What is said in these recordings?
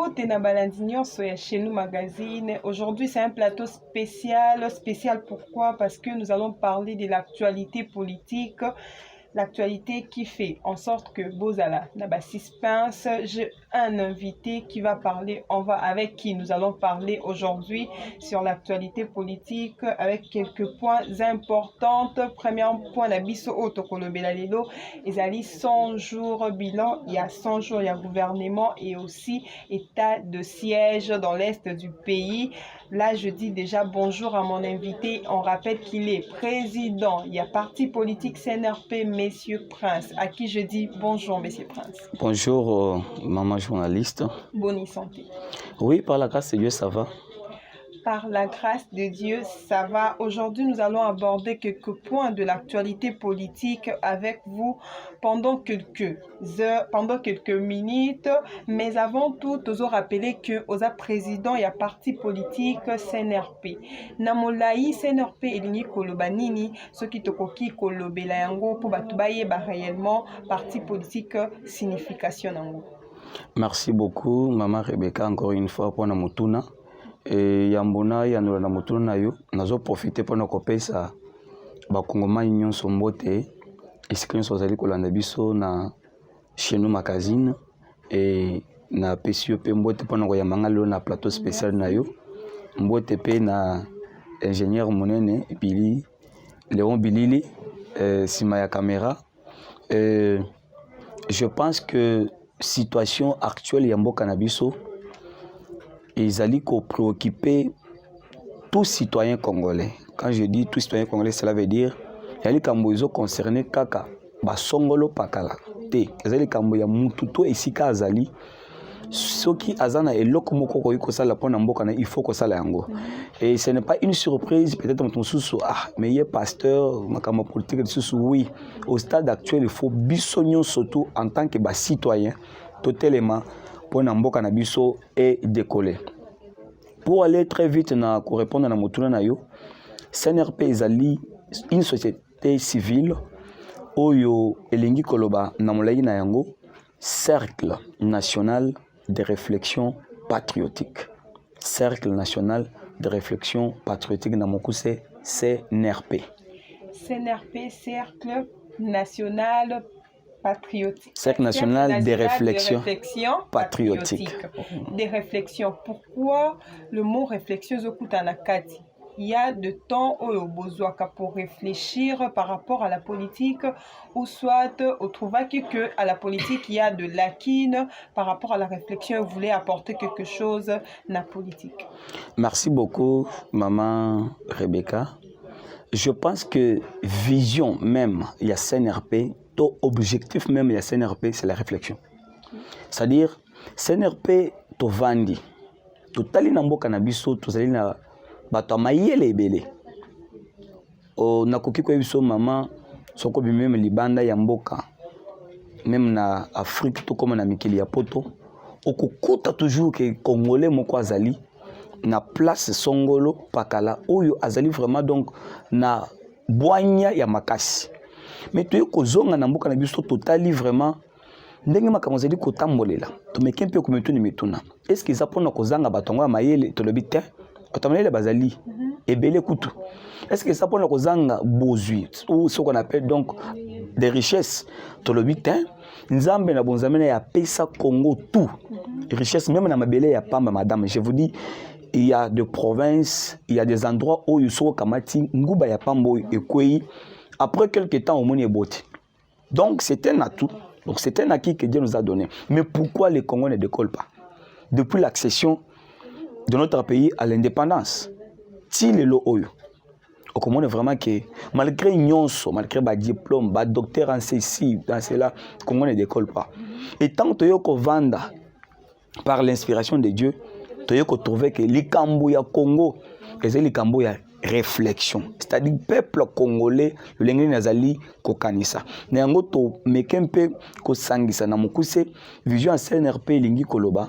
Mbote na balandi nyonso ya chez nous magazine. Aujourd'hui, c'est un plateau spécial. Spécial pourquoi? Parce que nous allons parler de l'actualité politique. L'actualité qui fait en sorte que Bozala n'a pas suspense. J'ai un invité qui va parler, avec qui nous allons parler aujourd'hui sur l'actualité politique avec quelques points importants. Premier point, la biso autokolobela lelo, ezali 100 jours bilan, il y a 100 jours, il y a gouvernement et aussi état de siège dans l'est du pays. Là, je dis déjà bonjour à mon invité. On rappelle qu'il est président. Il y a parti politique CNRP, Messieurs Prince, à qui je dis bonjour, Messieurs Prince. Bonjour, maman journaliste. Bonne santé. Oui, par la grâce de Dieu, ça va. Par la grâce de Dieu, ça va. Aujourd'hui, nous allons aborder quelques points de l'actualité politique avec vous pendant quelques heures, pendant quelques minutes. Mais avant tout, nous rappeler que aux président et à parti politique CNRP. Namolai CNRP elingi kolobanini, ce qui tokoki kolobela yango pour batubaye ba réellement parti politique signification yango. Merci beaucoup, maman Rebecca, encore une fois pour Namutuna. Et yambona yandola na mutuna na yo nazo profiter pour nakopesa bakongoma nyonso mbote esika nyonso bazali kolanda biso na chez nous magazine et na pesio pe mbote pour nakoyambanga lelo na plateau spécial na yo mbote pe na ingénieur monene Billy Léon Bilili sima ya caméra. Je pense que situation actuelle ya mboka na biso ils allaient préoccuper tout citoyen congolais. Quand je dis tout citoyen congolais, cela veut dire il y a des concernés kaka basongolo pakala te. Il y a des ya mututo esika azali soki azana eloko moko ko ikosala pona mboka na il faut ko sala yango. Et ce n'est pas une surprise peut-être mon sous mais il est pasteur makama politique sous oui au stade actuel il faut bisognon surtout en tant que citoyen totalement pour mboka na biso et décoller. Pour aller très vite pour répondre à la motuna na yo, CNRP ezali une société civile oyo elingi koloba na molai na yango cercle national de réflexion patriotique. Cercle national de réflexion patriotique na mokuse CNRP. CNRP, cercle national patriotique. Cercle national des réflexions patriotiques. Des réflexions. Pourquoi le mot réflexion Zokutanakati? Il y a de temps au besoin pour réfléchir par rapport à la politique ou soit au trouva que à la politique il y a de lacunes par rapport à la réflexion. Vous voulez apporter quelque chose à la politique. Merci beaucoup, maman Rebecca. Je pense que vision même, il y a CNRP, ton objectif même, il y a CNRP, c'est la réflexion. C'est-à-dire, CNRP, to vandi, to tali na mboka na biso, to zali na bato mayele ebele. O nakoki ko biso maman, soko bi même libanda ya mboka, même na Afrique to comme na mikili ya poto, okukuta toujours que Congolais moko azali na place songolo pakala oyo azali vraiment donc na boanya ya makasi. Mais tu es kozonga na mboka na biso totali vraiment ndenge makambo zali kotambolela to meke mpe kometu ni mituna est-ce que ça pona kozanga batongo ya mayele to lobi te otamelele bazali ebele kutu est-ce que ça pona kozanga bozui ou ce qu'on appelle donc des richesses to lobi te nzambe na bonzamena ya pesa Congo tout richesse même na mabele ya pamba madame je vous dis il y a des provinces il y a des endroits où yuso kamati nguba ya pambo ekwei. Après quelques temps, au monde est beauté. Donc, c'est un atout. Donc, c'est un acquis que Dieu nous a donné. Mais pourquoi les Congolais ne décollent pas? Depuis l'accession de notre pays à l'indépendance, si les lots, on comprend vraiment que malgré nyonso, malgré les diplômes, les docteurs en ceci, dans cela, les Congolais ne décollent pas. Et tant que tu vanda par l'inspiration de Dieu, tu trouves que les Cambouya Congo, les Cambouya réflexion, c'est-à-dire peuple congolais le lengeni nazali kokanisa na yango to mekempe ko sangisa na mokuse vision CNRP lingi koloba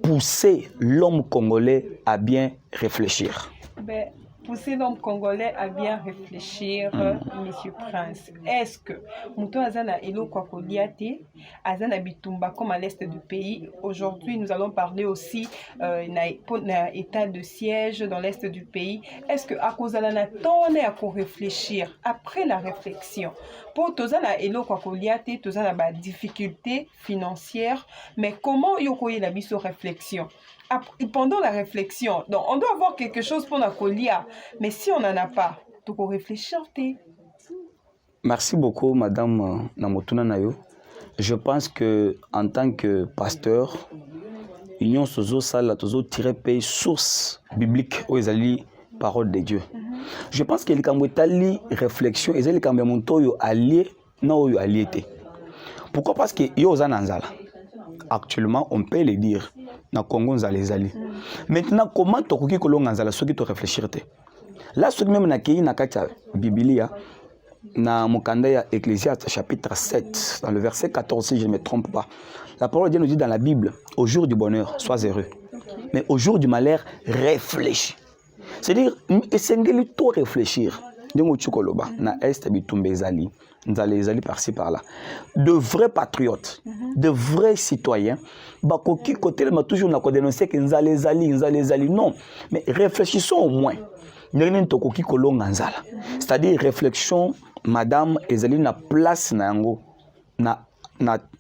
pousser l'homme congolais à bien réfléchir. Ben pousser l'homme congolais à bien réfléchir, Monsieur Prince. Est-ce que Mouto Azana Elo Kwakoliate, Azana Bitumba comme à l'est du pays? Aujourd'hui, nous allons parler aussi d'un état de siège dans l'est du pays. Est-ce que à cause de la tonne à réfléchir après la réflexion? Pour Tozana Elo Kwakoliate, Tozana ba difficulté financière, mais comment yokoye la biso réflexion? Pendant la réflexion, donc on doit avoir quelque chose pour la colia, mais si on n'en a pas, donc on réfléchit. Merci beaucoup, Madame Namotuna Nayo. Je pense que en tant que pasteur, Union Sozo Sala Tozo tiré pays source biblique aux alliés parole de Dieu. Je pense que les Kambouetali réflexion et les Kambouemonto allié non yo allié. Pourquoi? Parce que yo zananzala. Actuellement, on peut le dire. Na Congo nzalezali. Maintenant, comment tokoki kolonga nzala soki to réfléchir te? Là, soki même na kei na katia Biblia na mukanda ya Ecclésiaste chapitre 7 dans le verset 14 si je ne me trompe pas. La parole de Dieu nous dit dans la Bible, au jour du bonheur, sois heureux. Mais au jour du malheur, réfléchis. C'est-à-dire, essayez tout réfléchir. Ndongo chukoloba na est bitumbe ezali. Nzalezali par-ci par-là. De vrais patriotes, de vrais citoyens, bakoki côté ma toujours na ko dénoncer que nzalezali. Non, mais réfléchissons au moins. C'est-à-dire réflexion, madame ezali na place na yango na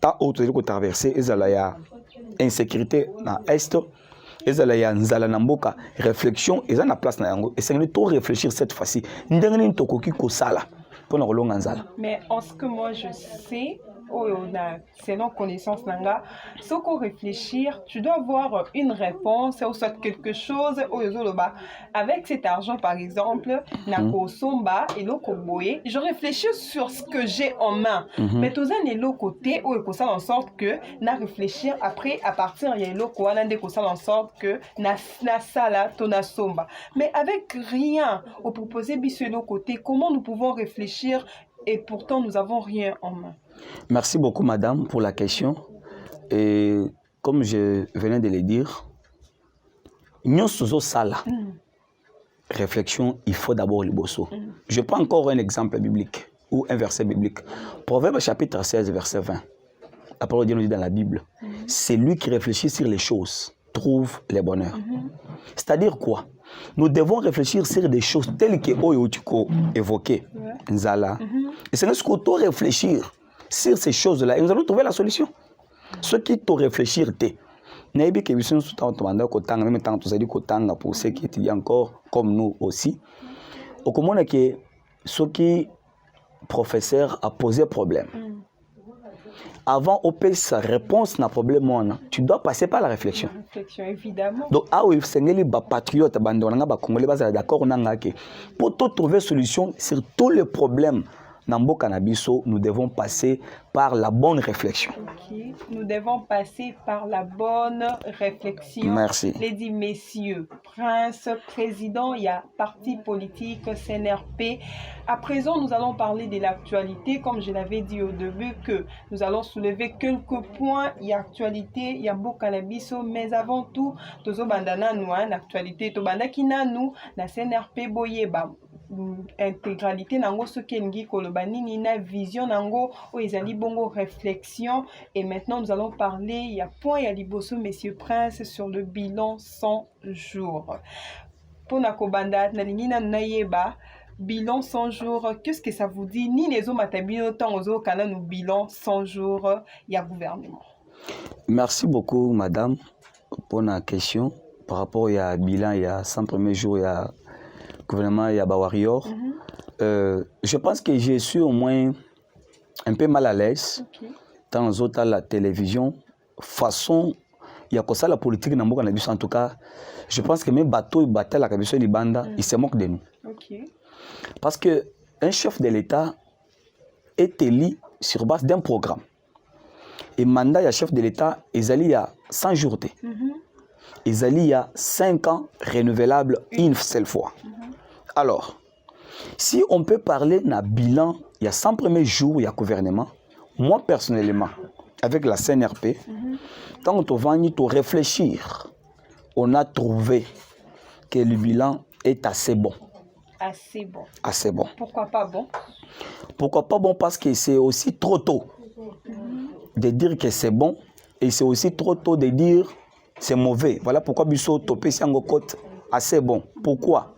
ta autre ko traverser ezala ya insécurité na est ezala ya nzala na mboka réflexion ezala na place na yango et c'est tout réfléchir cette fois-ci ndengeni tokoki ko sala pour na kolonga nzala. Mais en ce que moi je sais, selon connaissance nanga, ce qu'on réfléchir, tu dois avoir une réponse ou soit quelque chose avec cet argent par exemple, nako somba et lokoboye, je réfléchis sur ce que j'ai en main. Mais tous les côté où il ça en sorte que na réfléchir après à partir il y a loko anande ko ça en sorte que na sala tona somba. Mais avec rien au proposer biselo côté, comment nous pouvons réfléchir et pourtant nous avons rien en main? Merci beaucoup, madame, pour la question. Et comme je venais de le dire, nous sommes sala. Réflexion, il faut d'abord le bosso. Je prends encore un exemple biblique ou un verset biblique. Proverbe chapitre 16, verset 20. La parole de Dieu nous dit dans la Bible, c'est lui qui réfléchit sur les choses, trouve les bonheurs. C'est-à-dire quoi? Nous devons réfléchir sur des choses telles que Oyotuko évoqué, Nzala. Et c'est ce qu'on doit réfléchir sur ces choses-là et nous allons trouver la solution. Ce qui te réfléchir, t'es. N'ayez que vision sous temps demandant qu'autant même temps tout ça dit qu'autant pour ceux qui étudient encore comme nous aussi. Au comment est que ce qui professeur a posé problème. Avant d'opérer sa réponse à problème, tu dois passer par la réflexion. La réflexion, évidemment. Donc, oui, c'est les patriotes, les Congolais, d'accord, pour trouver solution sur tous les problèmes. Nambo Cannabiso, nous devons passer par la bonne réflexion. Okay. Nous devons passer par la bonne réflexion. Merci. Les dit messieurs, prince, président, il y a parti politique, CNRP. À présent, nous allons parler de l'actualité. Comme je l'avais dit au début, que nous allons soulever quelques points. Il y a actualité, il y a beau Cannabiso, mais avant tout, Tozo Bandana nous, l'actualité, Tobanda Kinanu, la CNRP Boyeba. Intégralité nango ce qu'engi kolobani nina vision nango o ezali bongo réflexion et maintenant nous allons parler il y a point ya liboso messieurs prince sur le bilan 100 jours pour nakobanda na lingina nayeba bilan 100 jours qu'est-ce que ça vous dit ni les matabino tant ozo kana nous bilan 100 jours ya gouvernement. Merci beaucoup madame pour la question par rapport à bilan il y a 100 premiers jours il y a gouvernement Yaba Warrior. Je pense que je suis au moins un peu mal à l'aise dans la télévision. Façon, il y a comme ça la politique en tout cas. Je pense que même bateau et bataille la Kabisson Libanda, ils se moquent de nous. Parce que un chef de l'État est élu sur base d'un programme. Et mandat il y a chef de l'État, ils allaient il y a 100 jours. Ils allaient il y a 5 ans renouvelables une seule fois. Alors, si on peut parler d'un bilan, il y a 100 premiers jours, il y a gouvernement. Moi, personnellement, avec la CNRP, quand on va réfléchir, on a trouvé que le bilan est assez bon. Assez bon. Assez bon. Pourquoi pas bon? Pourquoi pas bon? Parce que c'est aussi trop tôt de dire que c'est bon et c'est aussi trop tôt de dire c'est mauvais. Voilà pourquoi biso topé siango cote assez bon. Pourquoi?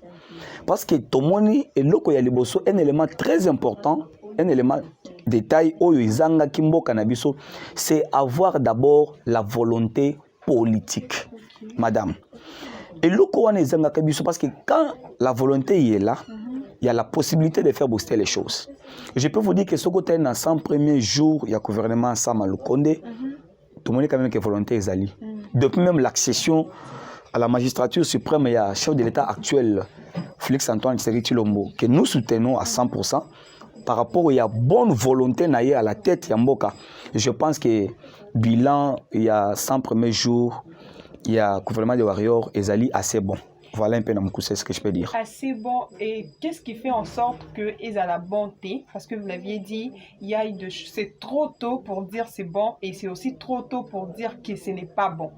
Parce que tomoni et loko ya liboso un élément très important, un élément détail oyo izanga kimboka na biso, c'est avoir d'abord la volonté politique. Madame. Et loko wana izanga kabiso parce que quand la volonté est là, il y a la possibilité de faire booster les choses. Je peux vous dire que ce côté dans 100 premiers jours, il y a gouvernement Sama Lukonde, tout le monde est quand même que volonté est allée. Depuis même l'accession à la magistrature suprême, il y a le chef de l'État actuel, Félix Antoine Tshisekedi Tshilombo, que nous soutenons à 100% par rapport à la bonne volonté à la tête Yamboka. Je pense que bilan, il y a 100 premiers jours, il y a le gouvernement de Warrior et Zali assez bon. Voilà un peu ce que je peux dire. Assez bon. Et qu'est-ce qui fait en sorte qu'ils ont la bonté? Parce que vous l'aviez dit, c'est trop tôt pour dire c'est bon et c'est aussi trop tôt pour dire que ce n'est pas bon.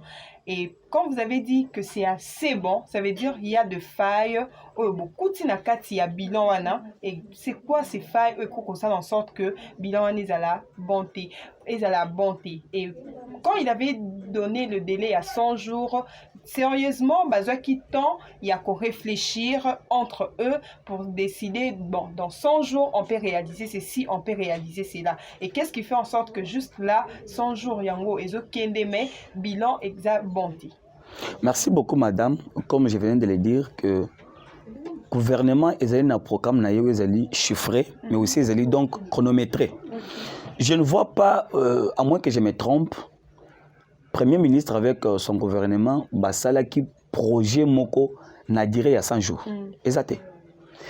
Et quand vous avez dit que c'est assez bon, ça veut dire qu'il y a de failles. Beaucoup de y a bilan. Et c'est quoi ces failles? Qu'on ça en sorte que bilan est à la bonté. Est à la bonté. Et quand il avait donné le délai à 100 jours, sérieusement, il y a qu'à réfléchir entre eux pour décider, bon, dans 100 jours, on peut réaliser ceci, on peut réaliser cela. Et qu'est-ce qui fait en sorte que juste là, 100 jours, yango, et mais bilan exact, bonté. Merci beaucoup, madame. Comme je viens de le dire, que le gouvernement est un programme chiffré, mais aussi donc chronométré. Je ne vois pas, à moins que je me trompe, Premier ministre avec son gouvernement, Basala qui projet Moko n'a duré à 100 jours. Exact.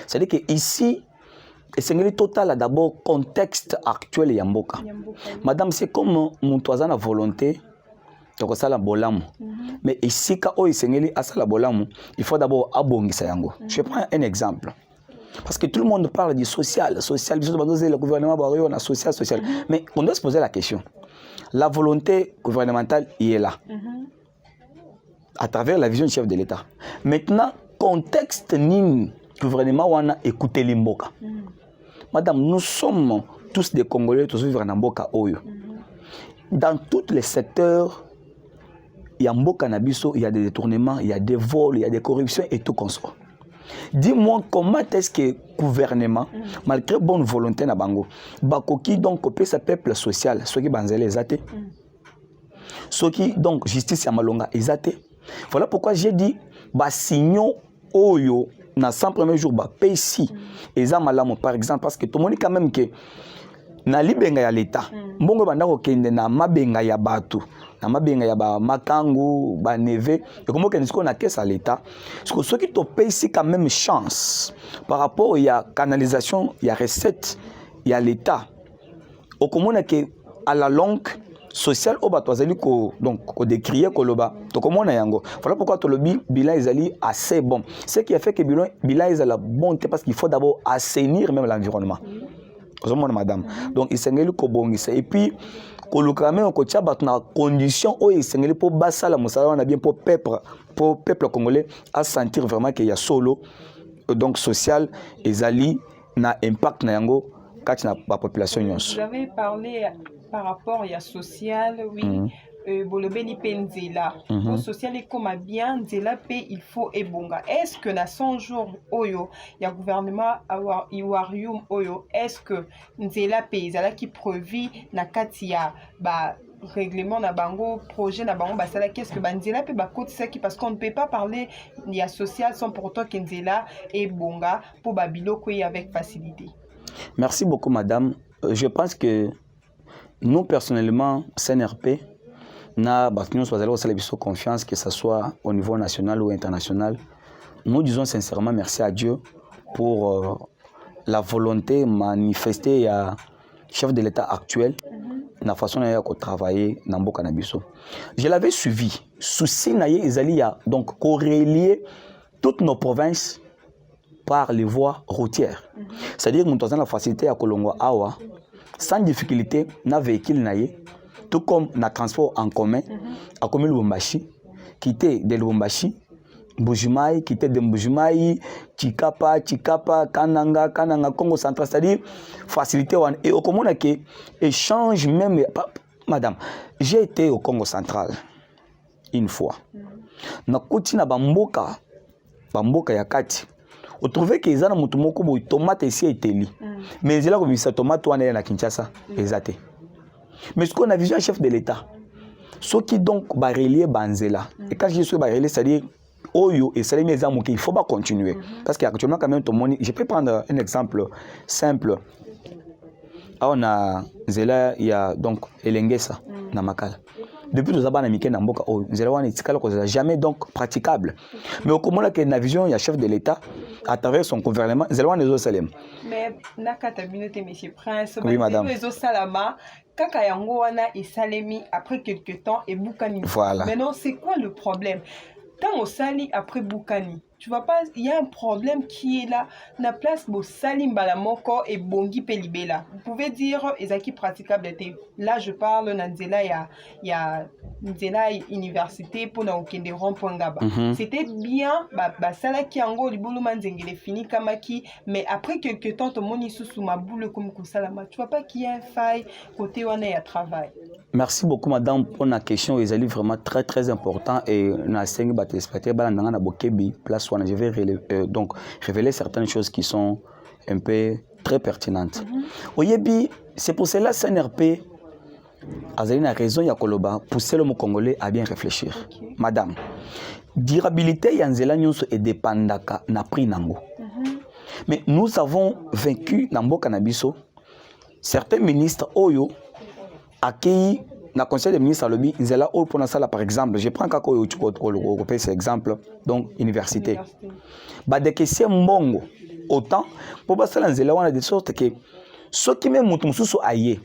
C'est-à-dire qu'ici, c'est total d'abord contexte actuel Yamboka. Madame, c'est comme mon toisin a volonté. Donc ça la bolamu. Mais ici quand il s'engage à ça la bolamu, il faut d'abord abongisa yango. Je prends un exemple. Parce que tout le monde parle du social, le gouvernement on a social. Mais on doit se poser la question. La volonté gouvernementale y est là. À travers la vision du chef de l'État. Maintenant, contexte ni gouvernement on a écouté l'imboka. Madame, nous sommes tous des Congolais, tous vivre en Mboka Oyo. Dans tous les secteurs, il y a Mboka Nabiso, il y a des détournements, il y a des vols, il y a des corruptions et tout consort. Dis-moi comment est-ce que le gouvernement, malgré bonne volonté na bango, bakoki donc copie sa peuple social, ceux qui banzele ezate, ceux qui donc justice ya malonga ezate. Voilà pourquoi j'ai dit basignon oyo na 100 premiers jours ba ici eza malamu par exemple parce que tout le monde quand même que na libenga ya l'État mbongo banda ko kende na mabenga ya batu na mabenga ya ba makangu ba neve et comment que nous na caisse à l'État parce que ceux qui te payent ici quand même chance par rapport il y a canalisation il y a recette il y a l'État au comment que à la longue social au batozali ko donc ko décrier ko loba to comment na yango voilà pourquoi to lobi bilan ezali assez bon ce qui a fait que bilan ezala bonté parce qu'il faut d'abord assainir même l'environnement. Madame. Donc, il s'engage le kobongisa. Et puis, kolukame on kocha bat na condition où il s'engage pour basa la musala on a bien pour peuple congolais à sentir vraiment qu'il y a solo donc social et zali na impact na yango quand na la population nyonso. Vous avez parlé par rapport à social, oui. Bolobeli penzela au social et comme bien nzela pe il faut ebonga. Est-ce que na 100 jours oyo ya gouvernement avoir iwarium oyo est-ce que nzela pe ezala qui prévu na kati ya ba règlement na bango projet na bango basala qu'est-ce que banzela pe ba kotisa qui parce qu'on ne peut pas parler ya social sans pour autant que nzela ebonga pour ba biloko avec facilité. Merci beaucoup madame. Je pense que nous personnellement CNRP nous avons confiance que ce soit au niveau national ou international. Nous disons sincèrement merci à Dieu pour la volonté manifestée à chef de l'État actuel, la façon dont il travailler dans Mboka Nabiso. Je l'avais suivi. Souci naye ezali a donc corrélier toutes nos provinces par les voies routières. C'est-à-dire que nous avons la facilité à Kolongo Awa sans difficulté na véhicule naye. Tout comme le transport en commun, à comme Lubumbashi, quitter de Lubumbashi, Mbujimai, quitter de Mbujimai, Chikapa, Kananga, Congo Central, c'est-à-dire faciliter. Et au Congo, échange même. Madame, j'ai été au Congo Central une fois. Nakoti na bamboka yakati. Vous trouvez que les gens ont des tomates ici et teli. Mais ils ont des tomates à Kinshasa. Exact. Mais ce qu'on a vu un chef de l'État, ceux qui donc barrelier Banzela. Et quand je dis barrelier, c'est-à-dire Oyo et Salemi Zamu, il ne faut pas continuer. Parce qu'actuellement, quand même, je peux prendre un exemple simple. On a Zela, il y a donc Elengesa, Namakal. Depuis nous avons américains dans Mboka, Zela n'est jamais donc praticable. Mais au Comore, il y a une vision, il y a chef de l'État à travers son gouvernement, Zela n'est pas Salem. Mais Nakata Binote, Monsieur Prince, oui, madame. Salama, Kaka Yangoana et Salemi après quelques temps et Boukani. Voilà. Maintenant, c'est quoi le problème? Tant au Sali après Boukani, tu vois pas, il y a un problème qui est là. Na place bo Salim Balamoko et Bongi Pelibela. Vous pouvez dire Ezaki praticable. Là, je parle Nanzela, il y a Nzela université pour na okende rond.ngaba. C'était bien, sala ki ango libulu manzengele fini kamaki, mais après quelques temps, ton moni sous ma boule comme Kosalama. Tu vois pas qu'il y a un faille côté où on est à travail. Merci beaucoup, madame, pour la question. Ils sont vraiment très, très important. Et je vais donc révéler certaines choses qui sont un peu très pertinentes. C'est pour cela que CNRP a raison, Yakoloba, pousser le mot congolais à bien réfléchir. Okay. Madame, durabilité Yanzela Nyonso est dépendaka na prix nango. Mais nous avons vaincu Nambo Kanabiso. Certains ministres, Oyo, accueilli dans le conseil des ministres à l'OBI, ils sont là pour ça, par exemple. Je prends cet exemple, donc université. Des questions mbongo, autant, pour passer dans le on a de sorte que ceux qui même mouton sous aïe,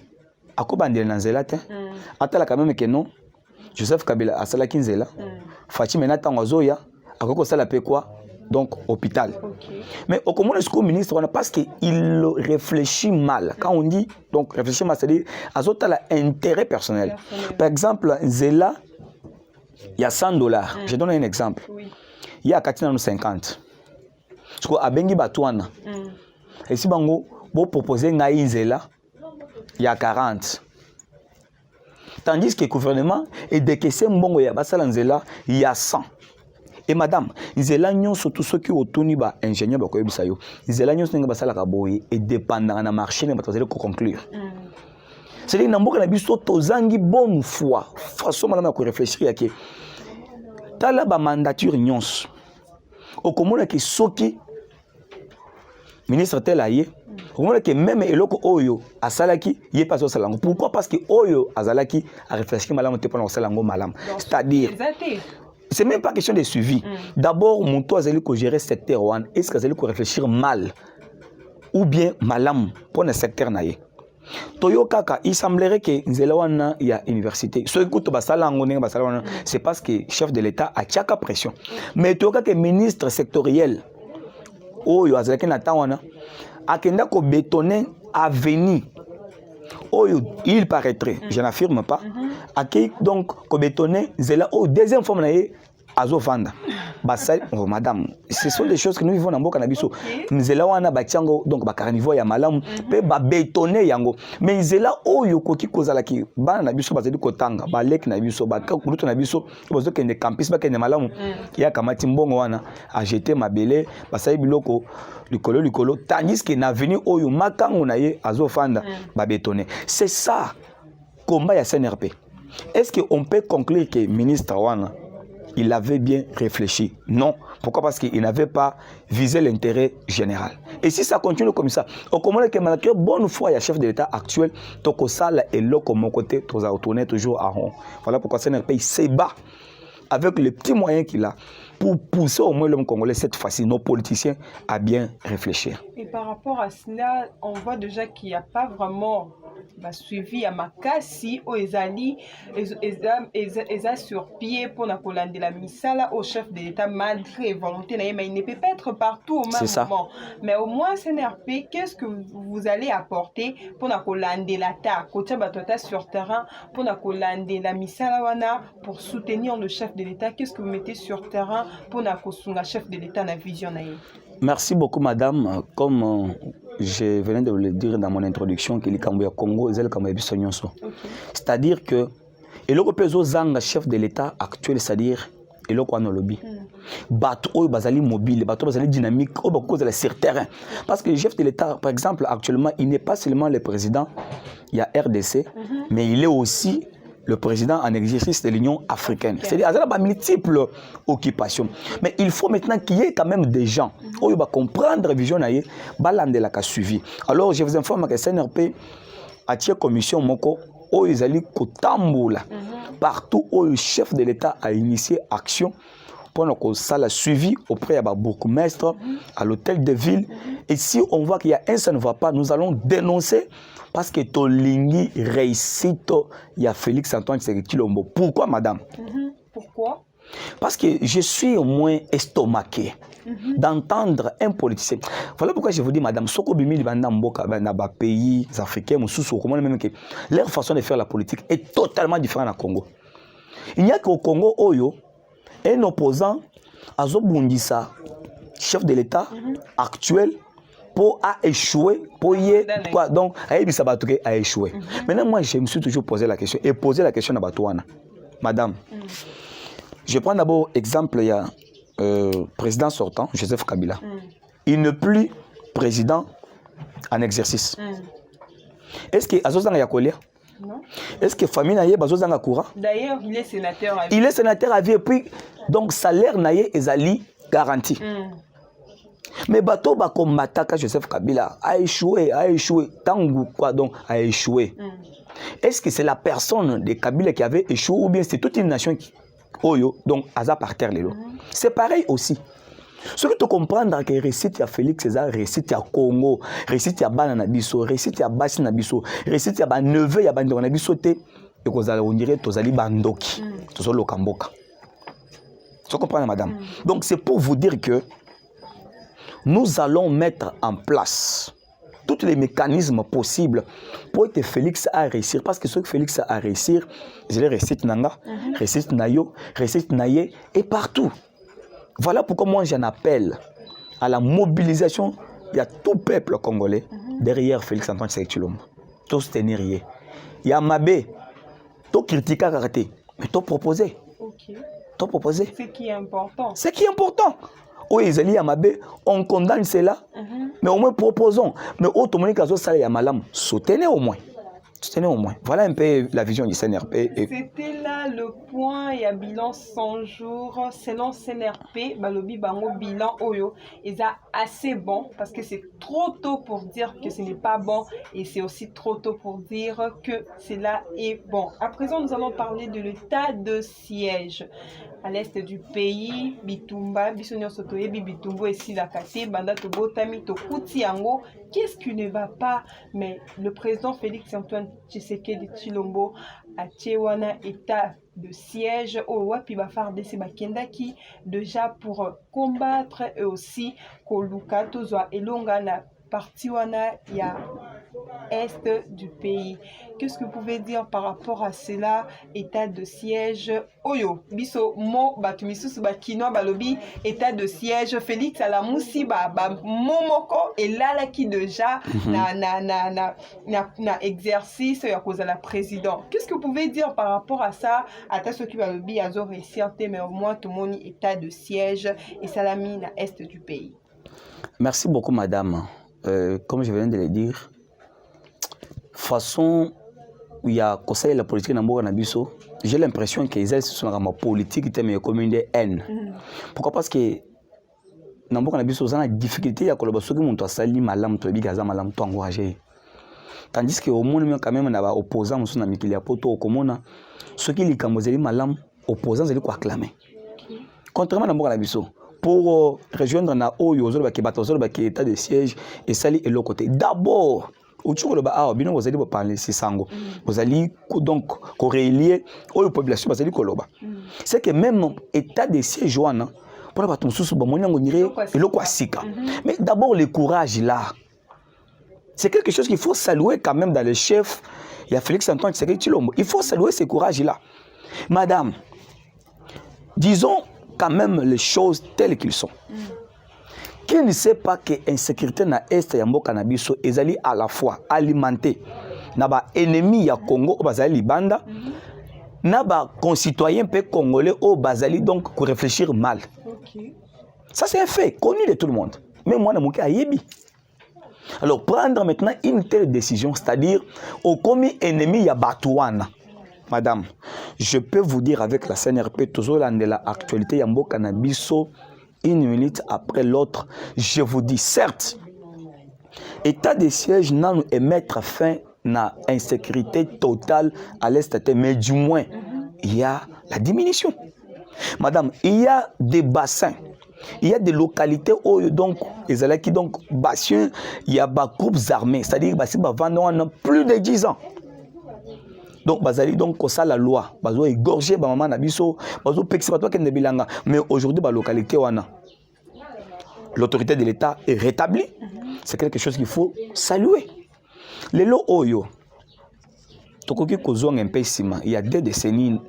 à quoi bandé dans le attends quand même que non, Joseph Kabila a sala kinzela, Fatima Nathan Wazoya, à quoi ça la paie quoi? Donc, hôpital. Okay. Mais au commun du ministre, on a parce qu'il réfléchit mal. Quand on dit, donc, réfléchir mal, c'est-à-dire, à l'intérêt personnel. Par exemple, Zela, il y a $100. Je donne un exemple. Oui. Il y a 50. Parce qu'à Bengi Batouana, et si vous proposez Naï Zela, il y a 40. Tandis que le gouvernement est décaissé, il y a 100. Et madame, ils ont surtout ceux qui ont tenu ingénieur ils ont et dépendant de marché mais conclure. C'est-à-dire que nous avons tozangi bonne foi. Façon madame à réfléchir que tala ba mandature nyons. Au commun que soki ministre tel aye, au commun que même eloko oyo asalaki yé pas au salango. Pourquoi? Parce que oyo azalaki a réfléchir malam te pendant salango malam. C'est-à-dire c'est même pas question de suivi. D'abord, mon toit zéli ko gérer secteur one. Est-ce que zéli ko réfléchir mal ou bien malam pour le secteur naïe? Toyo kaka, il semblerait que Nzelawana y a université. Ce que c'est parce que le chef de l'État a tchaka pression. Mais toyo kaka ministre sectoriel, oh yo azalaki na tawana, akenda ko bétonner avenir. Oh, il paraîtrait, je n'affirme pas, donc, ko bétonner, Zela, deuxième forme, Azo Vanda. Oh, madame, ce sont des choses que nous vivons dans Mboka Nabiso. Zela wana batiango, donc, carnivore ya malam, pe ba bétonner yango. Mais Zela, yo koki kozalaki, ba Nabiso, bazeli kotanga, ba lek Nabiso, ba kuruto Nabiso, bazo kende campus, ba kende malamu, ya kamati mbongo wana, a jeté ma belé, basali biloko, Lucolo, tandis que na venu oyo makango na ye azofanda ba bétonner. C'est ça combat ya CNRP. Est-ce qu'on peut conclure que le ministre Wana il avait bien réfléchi? Non. Pourquoi? Parce qu'il n'avait pas visé l'intérêt général. Et si ça continue comme ça, au commun que malgré bonne foi, il y a chef de l'État actuel, Tokosala et là comme mon côté, tu vas retourner toujours à rond. Voilà pourquoi CNRP il se bat avec les petits moyens qu'il a pour pousser au moins l'homme congolais cette fois-ci, nos politiciens, à bien réfléchir. Et par rapport à cela, on voit déjà qu'il n'y a pas vraiment suivi à Makassi au Ezali, Eza sur pied pour Nakolan de la Misala au chef de l'État malgré volonté, mais il ne peut pas être partout au même moment. Mais au moins, CNRP, qu'est-ce que vous allez apporter pour Nakolan de l'État, côté Batota sur terrain, pour Nakolan de la Misala Wana, pour soutenir le chef de l'État? Qu'est-ce que vous mettez sur terrain pour Nakosunga chef de l'État na vision na ye? Merci beaucoup, madame. Comme je venais de le dire dans mon introduction, que le Congo est le Congo. C'est-à-dire que le Zanga, chef de l'État actuel, c'est-à-dire le lobby. Bateau bazali mobile, bateau bazali dynamique, au cause de sur terrain. Parce que le chef de l'État, par exemple, actuellement, il n'est pas seulement le président, il y a RDC, mais il est aussi le président en exercice de l'Union africaine. C'est-à-dire qu'il y a multiples occupations. Mais il faut maintenant qu'il y ait quand même des gens qui vont comprendre la vision de la suivi. Alors, je vous informe que CNRP a tiré commission moko où ils allaient partout où le chef de l'État a initié action pour que ça la suivi auprès de bourgmestre, à l'hôtel de ville. Et si on voit qu'il y a un, ça ne va pas, nous allons dénoncer. Parce que Tolingi réussite, il y a Félix Antoine Tshisekedi. Pourquoi, madame? Pourquoi? Parce que je suis au moins estomaqué d'entendre un politicien. Voilà pourquoi je vous dis, madame, Soko Bimi dans pays africains, leur façon de faire la politique est totalement différente au Congo. Il n'y a qu'au Congo, un opposant, Azobundisa, chef de l'État actuel, pour échouer, pour y être, quoi, donc, a échoué. Maintenant, moi, je me suis toujours posé la question, et posé la question à Batouana. Madame, je prends d'abord exemple, il y a président sortant, Joseph Kabila. Il n'est plus président en exercice. Est-ce que Azozanga Yakolia? Non. Est-ce que famille Naye Bazozanga Koura? D'ailleurs, il est sénateur à vie. Il est sénateur à vie, et puis, donc, salaire Naye Ezali garanti. Mais bateau comme Mataka Joseph Kabila a échoué, Tangu quoi donc a échoué. Est-ce que c'est la personne de Kabila qui avait échoué ou bien c'est toute une nation qui Oyo donc Aza par terre les lots. C'est pareil aussi. Ce que tu comprends que récite à Félix César, récite à Congo, récite à Banana Bisso, récite à Bassina Bisso, récite à Baneve, à Bandona Bisso et qu'on dirait Tozali Bandoki, Tozolo Kamboka. Tu comprends madame? Donc c'est pour vous dire que nous allons mettre en place tous les mécanismes possibles pour que Félix a réussir. Parce que ce que Félix a réussir, je les récite Nanga, récite Nayo, récite Naye et partout. Voilà pourquoi moi j'en appelle à la mobilisation. Il y a tout peuple congolais derrière Félix Antoine Tshisekedi Tshilombo. Tout soutenir. Il y a Mabé, tout critiquer Karaté, mais tout proposer. Tout proposer. Ce qui est important. Ce qui est important. Oui, on condamne cela, mais au moins proposons. Mais autrement, ça y a malam, soutenez au moins. Soutenez au moins. Voilà un peu la vision du CNRP. C'était là le point, il y a bilan 100 jours. Selon CNRP, Balobi Bango bilan Oyo, est assez bon parce que c'est trop tôt pour dire que ce n'est pas bon et c'est aussi trop tôt pour dire que cela est bon. À présent, nous allons parler de l'état de siège. À l'est du pays, Bitumba, Bisonio Sotoyebi, Bitumbo et Silakate, Banda Tobotami, Tokuti Yango. Qu'est-ce qui ne va pas? Mais le président Félix Antoine Tshisekedi Tshilombo a Tchewana état de siège au Wapi Bafarde Sebakendaki déjà pour combattre et aussi Koluka Tozwa Elonga na partie wana ya est du pays. Qu'est-ce que vous pouvez dire par rapport à cela? État de siège Oyo biso mo batumisusu bakino balobi état de siège Félix Alamusi ba momoko et là qui déjà na exercice ya cause la président. Qu'est-ce que vous pouvez dire par rapport à ça? Ata ceux qui balobi azo réussir mais au moins tout le monde état de siège et salami na est du pays. Merci beaucoup madame. Comme je viens de le dire, façon où il y a conseil la politique dans Nabiso, j'ai l'impression qu'ils sont dans ma politique comme une haine. Pourquoi? Parce que dans Nabiso, on a une difficulté à collaborer avec les gens qui malam to bigaza malam to encourager. Tandis que au monde quand même on a opposants on a mikili poto komona ceux qui les kamozeli malam opposants ils ko acclamer. Contrairement dans Nabiso, pour rejoindre na oyo ozolo ba ozolo ba état de siège et sali et l'autre côté. D'abord, autour de ba bino vous allez parler c'est sango. Vous allez donc corrélier oyo population vous allez koloba. C'est que même état de siège wana pour ba tonsusu ba monyango nire eloko asika. Mais d'abord le courage là. C'est quelque chose qu'il faut saluer quand même dans le chef. Il y a Félix Antoine Tshisekedi Tshilombo. Il faut saluer ce courage-là. Madame, disons quand même les choses telles qu'elles sont. Qui ne sait pas que l'insécurité na Est ya mboka na biso ezali à la fois alimentée na ba ennemi ya Congo au bazali Libanda na ba concitoyens pe congolais au bazali donc pour réfléchir mal. Ça c'est un fait connu de tout le monde. Même moi na moké ayebi. Alors, prendre maintenant une telle décision, c'est-à-dire, au commis ennemi, il y a Batouana. Madame, je peux vous dire avec la CNRP, toujours de l'actualité, Yambo Canabiso, une minute après l'autre, je vous dis, certes, état de siège n'a et mettre fin à l'insécurité totale à l'Est, mais du moins, il y a la diminution. Madame, il y a des bassins. Il y a des localités où donc qui donc bassin, il y a des groupes armés, c'est-à-dire bassin vendant plus de 10 ans. Donc bazali donc ça la loi, bazo égorger ba maman na biso, bazo pexi ba toi ken bilanga, mais aujourd'hui ba localité wana l'autorité de l'État est rétablie. C'est quelque chose qu'il faut saluer. Les lots oyo tokoki kozonga un peu sima, il y a 2 décennies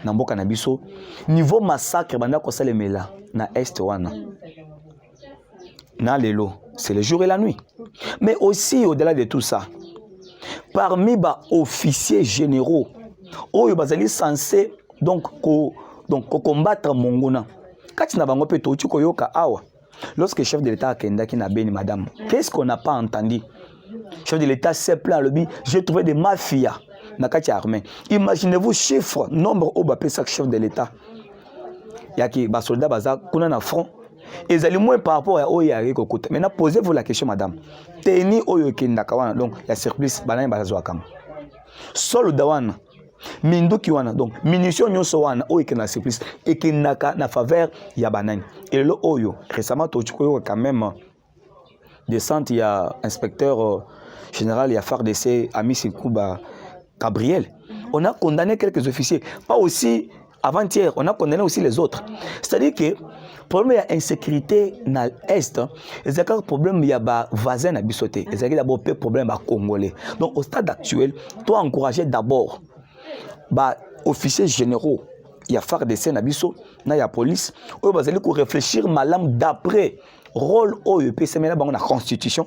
na mboka na biso niveau massacre banda ko salemela na Est wana na lelo c'est le jour et la nuit. Mais aussi au-delà de tout ça, parmi ba officiers généraux oyo bazali censé donc combattre mongona kati na bango pe to koyoka awa lorsque le chef de l'État akendaki na Beni madame, qu'est-ce qu'on n'a pas entendu? Le chef de l'État s'est plaint le j'ai trouvé des mafias na kati armée. Imaginez-vous chiffre nombre au bapé chaque chef de l'État. Yaki ba soldat baza kuna na front. Ils allaient moins par rapport à oyo yaki kokota. Maintenant posez-vous la question madame. Teni oyo kindaka wana donc la surplus banani bazwa kam. Soldat wana minduki wana donc munition nyonso wana oyo kena surplus et kindaka na faveur ya banani. Et le oyo récemment tochikoyo quand même descente il y a inspecteur général il y a FARDC Ami Sikouba Gabriel. On a condamné quelques officiers, pas aussi avant-hier, on a condamné aussi les autres. C'est-à-dire que le problème de l'insécurité dans l'Est, c'est un problème il y a des voisins à bisoter, c'est d'abord un problème à Congolais. Donc au stade actuel, toi encourager d'abord les officiers généraux, il y a FARDC à biso, il y a police, on va réfléchir malam d'après rôle OEP, c'est maintenant la constitution.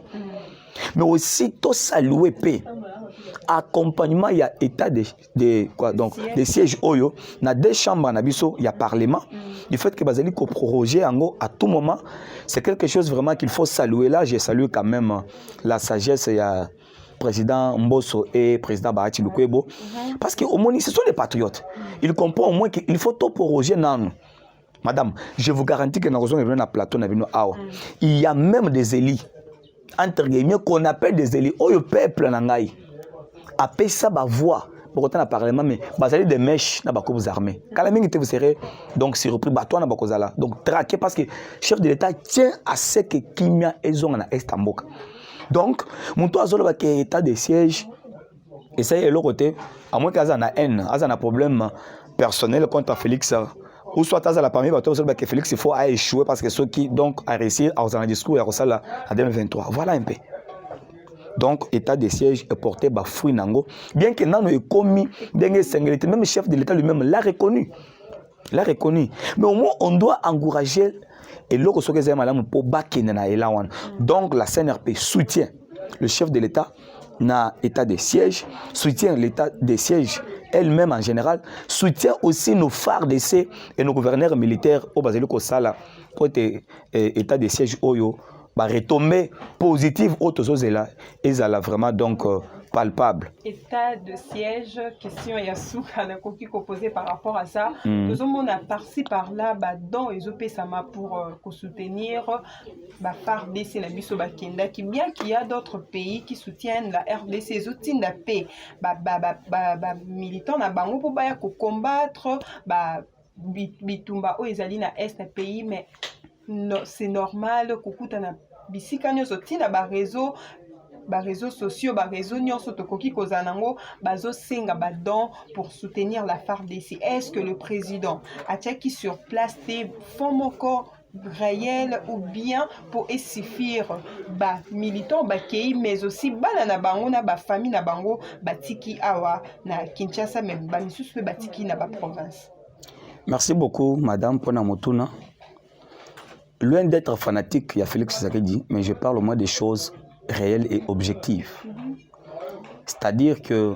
Mais aussi tout saluer paix. Accompagnement il y a état de quoi donc des sièges oyo na 2 chambres na biso il y a parlement du fait que bazali ko proroger ango à tout moment c'est quelque chose vraiment qu'il faut saluer. Là je salue quand même la sagesse il y a président Mbosso et président Bahati Lukwebo parce que au moins ce sont des patriotes, ils comprennent au moins qu'il faut tout proroger nan. Madame, je vous garantis que dans le plateau il y a même des élites entre guillemets qu'on appelle des élites au peuple nangai appelle ça ba voix pour autant parlement mais bazali des mèches na bakobos armés quand même vous serez donc surpris bato na bakozala donc traqué parce que chef de l'État tient à ce que kimia ezonga na Est mboka donc monto azolo ba état de siège et ça est l'autre côté à moins qu'aza na haine aza na problème personnel contre Félix ou soit à la parmi bato azolo ba que Félix il faut a échouer parce que ceux qui donc a réussi à avoir un discours à Rosala en 2023 voilà un peu. Donc, état de siège est porté par fruit nango. Bien que Nano ait commis des singularités, même le chef de l'État lui-même l'a reconnu. L'a reconnu. Mais au moins, on doit encourager et l'autre chose que madame pour bakina et là. Donc, la CNRP soutient le chef de l'État na état de siège, soutient l'état de siège elle-même en général, soutient aussi nos FARDC et nos gouverneurs militaires au Basiliko Sala pour état de siège Oyo. Retombée positive autres là et ça là vraiment donc palpable. État de siège, question Yassou Kanakoki posée par rapport à ça. Nous avons par-ci par-là dans les OPSAMA pour soutenir FARDC la biso bakenda qui bien qu'il y a d'autres pays qui soutiennent la RDC les outils de la paix militants na bango pour combattre bitumba o ezali na est pays mais no, c'est normal kokutana bisika nyonso tina réseaux sociaux, réseaux nyonso tokoki kozanango bazosenga badon pour soutenir la FARDC. Est-ce que le président a qui sur place des fonds moko réel ou bien pour suffire ba militants bakei mais aussi bana na bango na ba famille na bango batiki awa na Kinshasa même ba misusu batiki na ba province. Merci beaucoup madame Pona Motuna. Loin d'être fanatique, il y a Félix Tshisekedi, mais je parle au moins des choses réelles et objectives. C'est-à-dire que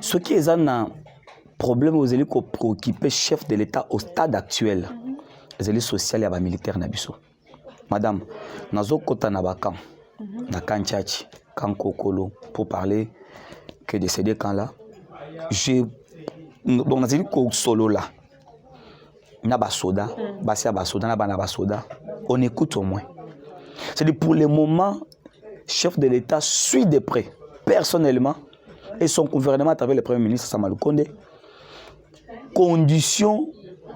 ce qui est un problème aux élites préoccupés chef de l'État au stade actuel, les élites sociales et les militaires nabiso. Madame, nazo kota nabakam, na kanchachi, kankokolo, pour parler que de ces deux camps-là, donc nazo ko solo là. Nabasoda, basia basoda, nabasoda, on écoute au moins. C'est-à-dire pour le moment, chef de l'État suit de près, personnellement, et son gouvernement à travers le Premier ministre Samalou Konde, condition,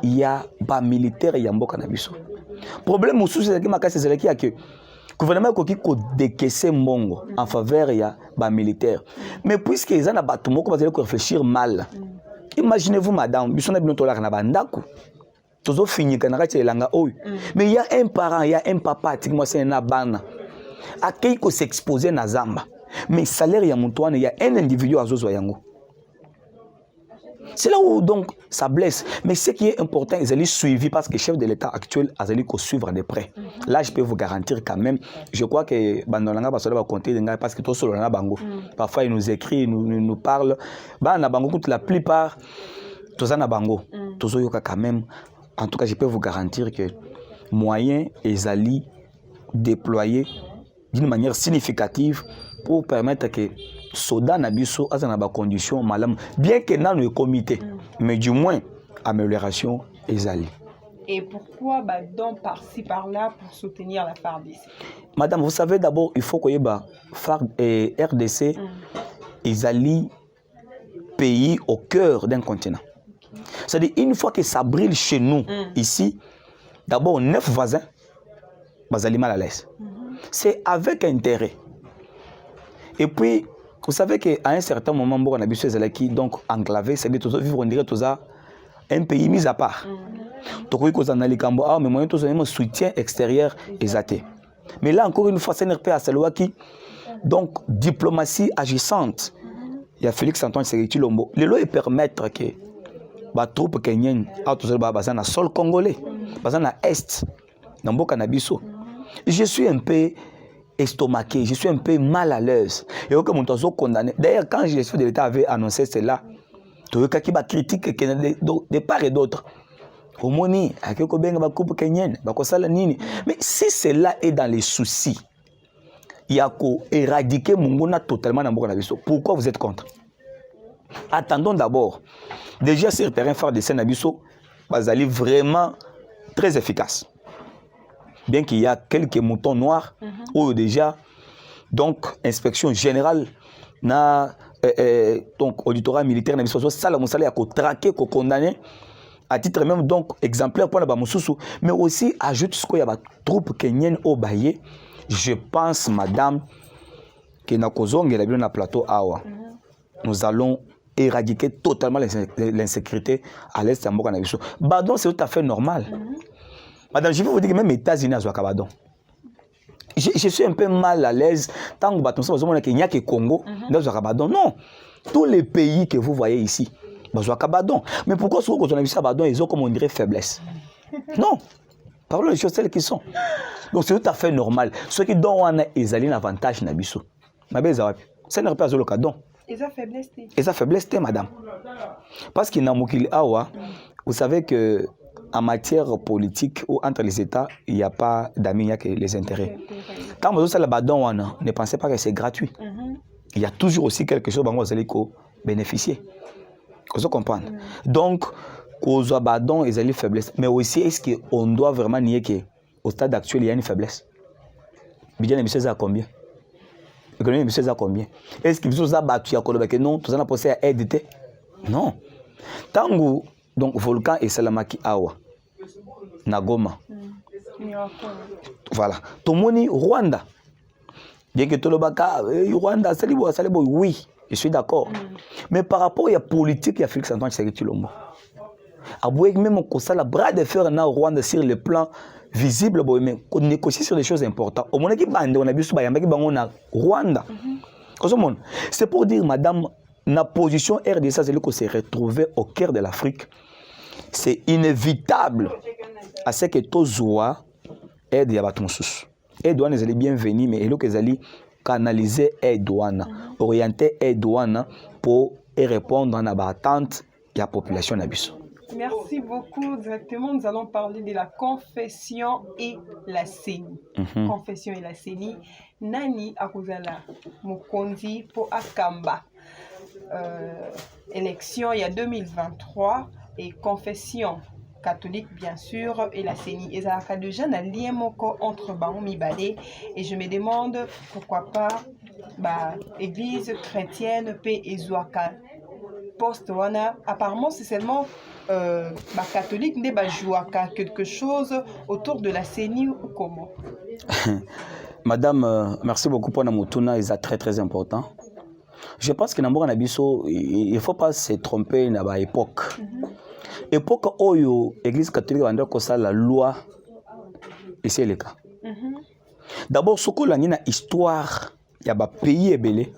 il y a bas militaire, il y a mboka nabiso. Problème aussi, c'est que le gouvernement a décaissé mbongo en faveur il y a bas militaire. Mais puisque ils ont abattu moko, vous allez réfléchir mal. Imaginez-vous, madame, bisona binotola na bandaku. Mais il y a un parent, il y a un papa, c'est un abana. À qui s'exposer na zamba. Mais salaire il y a il y a un individu à Zozo Yango. C'est là où donc ça blesse. Mais ce qui est important, ils allaient suivre parce que le chef de l'État actuel a allé suivre de près. Là, je peux vous garantir quand même. Je crois que Bandolanga va compter parce que tout seul na bango. Parfois il nous écrit, il nous parle. Na bango la plupart tous na bango. Tous yoka quand même. En tout cas, je peux vous garantir que moyens et alliés déployés d'une manière significative pour permettre que soda nabiso a des conditions malam bien que dans le comité mais du moins amélioration et alliés. Et pourquoi donc par-ci par-là pour soutenir la FARDC? Madame, vous savez d'abord il faut que FARDC et RDC ils allient pays au cœur d'un continent. C'est-à-dire, une fois que ça brille chez nous, ici, d'abord, 9 voisins, ils sont mal à l'aise. C'est avec intérêt. Et puis, vous savez qu'à un certain moment, on a vu ces qui donc enclavés, c'est-à-dire, tous vivre, on dirait, tous un pays mis à part. Donc, oui, qu'on a les Cambo, mais moi, tous un soutien extérieur exaté. Mais là, encore une fois, c'est un à Saloua qui, donc, diplomatie agissante. Il y a Félix Antoine Tshisekedi Lombo. Les lois permettent que les troupes kenyennes sont na sol congolais, na est, na mboka na biso. Je suis un peu estomaqué, je suis un peu mal à l'aise. Et comme on est condamné. D'ailleurs, quand le chef de l'État avait annoncé cela, tu vois qu'il y a des critiques de part et d'autre. Mais si cela est dans les soucis, il y a qu'à éradiquer Mungona totalement dans mboka na biso. Pourquoi vous êtes contre? Attendons d'abord. Déjà, sur le terrain phare de Sénabiso, Bazali vraiment très efficace. Bien qu'il y a quelques moutons noirs, où déjà, donc, inspection générale, donc, auditorat militaire, ça, la moussala, il y a traqué, condamné, à titre même, donc, exemplaire pour la Bamoussoussou, mais aussi, ajoute ce qu'il y a des troupes kenyennes au Baye. Je pense, madame, que na kozong et la plateau Awa, nous allons éradiquer totalement l'insécurité à l'est de Mboka Nabiso. Badon, c'est tout à fait normal. Madame, je vais vous dire que même les États-Unis ont Badon. Je suis un peu mal à l'aise. Tant que il n'y a que Congo, Badon. Non. Tous les pays que vous voyez ici, Badon. Mais pourquoi ceux qui ont vu ça, Badon, ils ont, comme on dirait, faiblesse? Non. Parlons des choses telles qui sont. Donc c'est tout à fait normal. Ceux qui donnent ils ont un avantage Nabiso. Ça n'est pas le cas. Ils ont faiblesse. Ils ont faiblesse, madame. Parce qu'il y a un awa, vous savez que en matière politique ou entre les États, il n'y a pas d'amis, il n'y a que les intérêts. Quand vous avez badon, ne pensez pas que c'est gratuit. Il y a toujours aussi quelque chose dont vous allez bénéficier. Vous comprenez? Donc, aux abandons, ils ont une faiblesse. Mais aussi, est-ce qu'on doit vraiment nier qu'au stade actuel, il y a une faiblesse? Bidjan et à combien? L'économie est à combien? Est-ce qu'ils vous ont battu à Kolobake? Non, tout ça n'a pas pensé à aider. Non. Tant que donc volcan et Salamaki Awa, Nagoma, Voilà. Tomoni Rwanda. Bien que Tolobaka, Rwanda, Salibo, oui, je suis d'accord. Mais par rapport à la politique, il y a Félix Antoine Tshisekedi Tshilombo. Aboué même on la bras de fer na Rwanda sur le plan visible, mais on négocie sur des choses importantes. Au moment qui bande, on a vu sur Bayamba qui bande Rwanda. C'est pour dire, madame, la position RDC, c'est qu'on s'est retrouvé au cœur de l'Afrique. C'est inévitable à ce que Tozoa aide Yabatonsus. Aide-douane, ils allaient bien venir, mais ils allaient canaliser aide-douane, orienter aide-douane pour répondre à l'attente de la population d'Abisso. Merci beaucoup. Directement, nous allons parler de la confession et la CENI. Confession et la CENI. Nani Akuzala Mukonzi pour Akamba. Élection il y a 2023 et confession catholique bien sûr et la CENI. Et ça a déjà un lien entre Baomi Balé et je me demande pourquoi pas église chrétienne paix et Zouaka. Poste apparemment c'est seulement catholique ne Jouaka quelque chose autour de la CENI ou comment? Madame, merci beaucoup pour Namutuna, c'est très très important. Je pense que dans Nabiso, il ne faut pas se tromper dans l'époque. Époque où l'Église catholique a la loi, et c'est le cas. D'abord, ce qu'on a une histoire, il y a un pays ébélé.